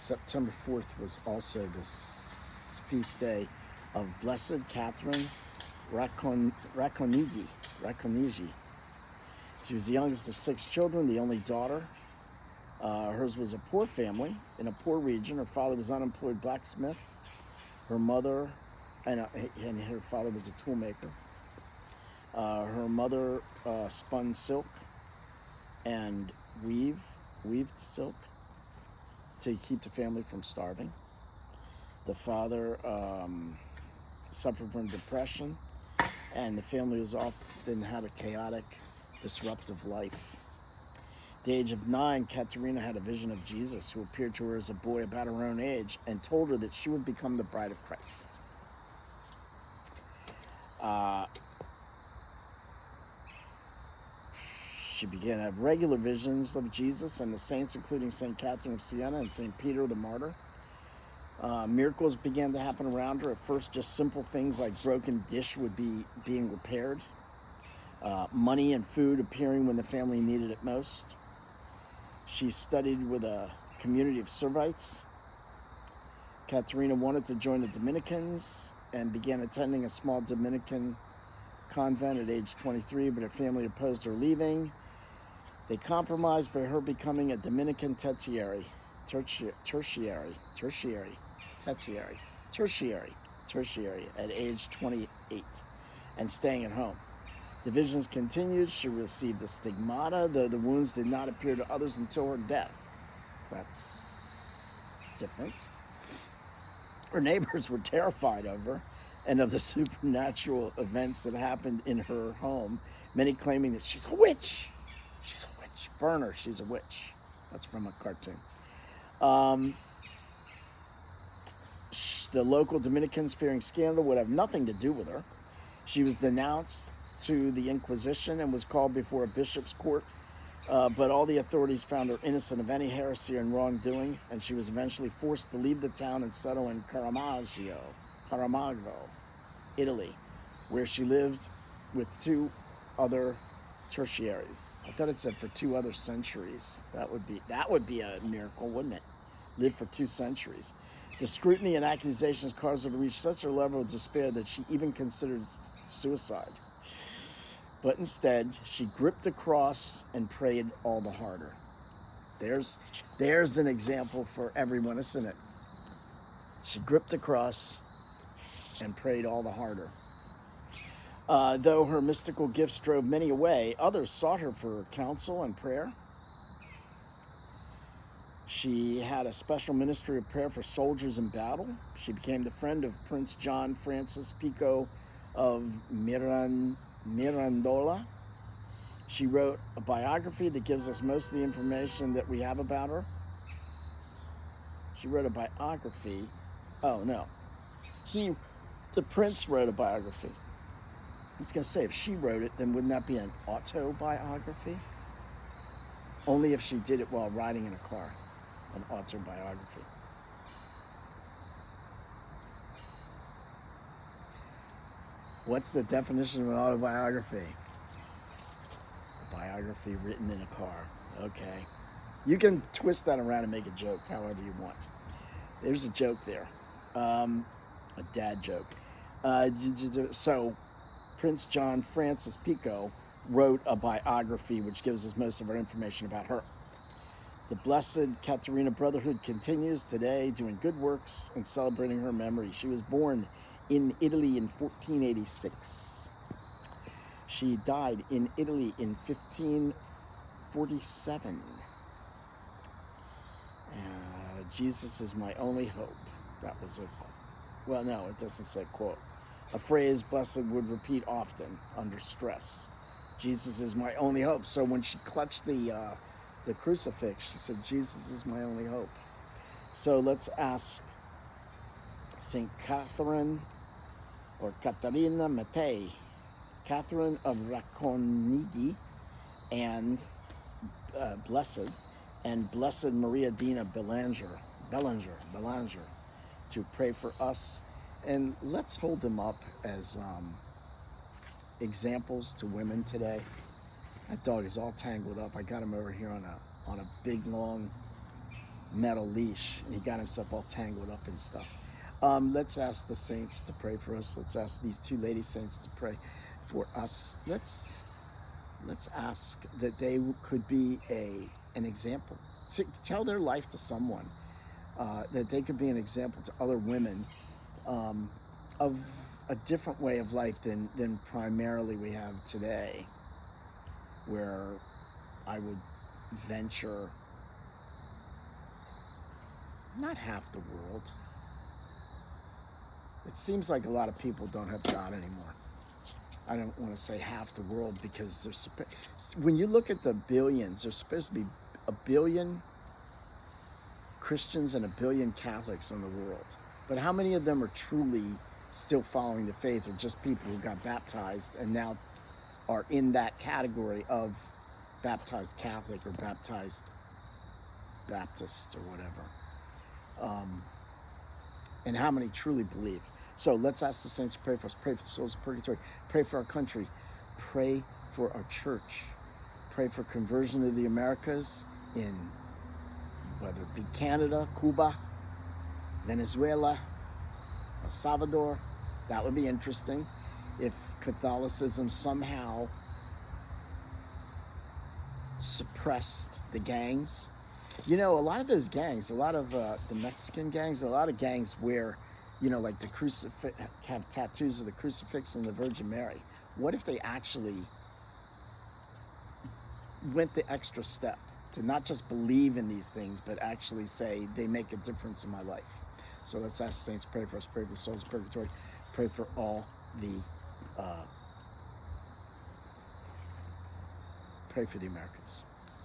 September 4th was also the feast day of Blessed Catherine Racconigi. She was the youngest of 6 children, the only daughter. Hers was a poor family in a poor region. Her father was an unemployed blacksmith. Her mother, and her father was a toolmaker. Her mother spun silk and weaved silk to keep the family from starving. The father suffered from depression, and the family was often had a chaotic, disruptive life. At the age of 9, Katerina had a vision of Jesus, who appeared to her as a boy about her own age and told her that she would become the bride of Christ. She began to have regular visions of Jesus and the saints, including St. Catherine of Siena and St. Peter the Martyr. Miracles began to happen around her. At first, just simple things like broken dish would be being repaired. Money and food appearing when the family needed it most. She studied with a community of Servites. Katerina wanted to join the Dominicans and began attending a small Dominican convent at age 23, but her family opposed her leaving. They compromised by her becoming a Dominican tertiary at age 28 and staying at home. The visions continued. She received a stigmata, though the wounds did not appear to others until her death. That's different. Her neighbors were terrified of her and of the supernatural events that happened in her home, many claiming that she's a witch. She's a witch. Burn her, she's a witch. That's from a cartoon. The local Dominicans, fearing scandal, would have nothing to do with her. She was denounced to the Inquisition and was called before a bishop's court, but all the authorities found her innocent of any heresy and wrongdoing, and she was eventually forced to leave the town and settle in Caramagno, Italy, where she lived with 2 other tertiaries. I thought it said for 2 other centuries. That would be a miracle, wouldn't it? Live for 2 centuries. The scrutiny and accusations caused her to reach such a level of despair that she even considered suicide. But instead, she gripped a cross and prayed all the harder. There's an example for everyone, isn't it? She gripped a cross and prayed all the harder. Though her mystical gifts drove many away, others sought her for counsel and prayer. She had a special ministry of prayer for soldiers in battle. She became the friend of Prince John Francis Pico of Mirandola. She wrote a biography that gives us most of the information that we have about her. She wrote a biography. Oh, no. The prince wrote a biography. I was going to say, if she wrote it, then wouldn't that be an autobiography? Only if she did it while riding in a car. An autobiography. What's the definition of an autobiography? A biography written in a car. Okay. You can twist that around and make a joke however you want. There's a joke there. A dad joke. So, Prince John Francis Pico wrote a biography which gives us most of our information about her. The Blessed Katerina Brotherhood continues today, doing good works and celebrating her memory. She was born in Italy in 1486. She died in Italy in 1547. Jesus is my only hope. That was well, no, it doesn't say quote. A phrase Blessed would repeat often under stress. Jesus is my only hope. So when she clutched the crucifix, she said, Jesus is my only hope. So let's ask St. Catherine or Caterina Mattei, Catherine of Racconigi, and Blessed Maria Dina Belanger, to pray for us. And let's hold them up as examples to women today. That dog is all tangled up. I got him over here on a big long metal leash, and he got himself all tangled up and stuff. Let's ask the saints to pray for us. Let's ask these two lady saints to pray for us. Let's ask that they could be an example. Tell their life to someone, that they could be an example to other women, of a different way of life than primarily we have today, where I would venture not half the world. It seems like a lot of people don't have God anymore. I don't want to say half the world, because when you look at the billions, there's supposed to be 1 billion Christians and 1 billion Catholics in the world. But how many of them are truly still following the faith, or just people who got baptized and now are in that category of baptized Catholic or baptized Baptist or whatever? And how many truly believe? So let's ask the saints to pray for us. Pray for the souls of purgatory. Pray for our country. Pray for our church. Pray for conversion of the Americas, in whether it be Canada, Cuba, Venezuela, El Salvador. That would be interesting if Catholicism somehow suppressed the gangs. You know, a lot of those gangs, a lot of the Mexican gangs, a lot of gangs where, you know, like the have tattoos of the crucifix and the Virgin Mary. What if they actually went the extra step to not just believe in these things, but actually say they make a difference in my life? So let's ask the saints to pray for us. Pray for the souls of purgatory. Pray for all the, pray for the Americans.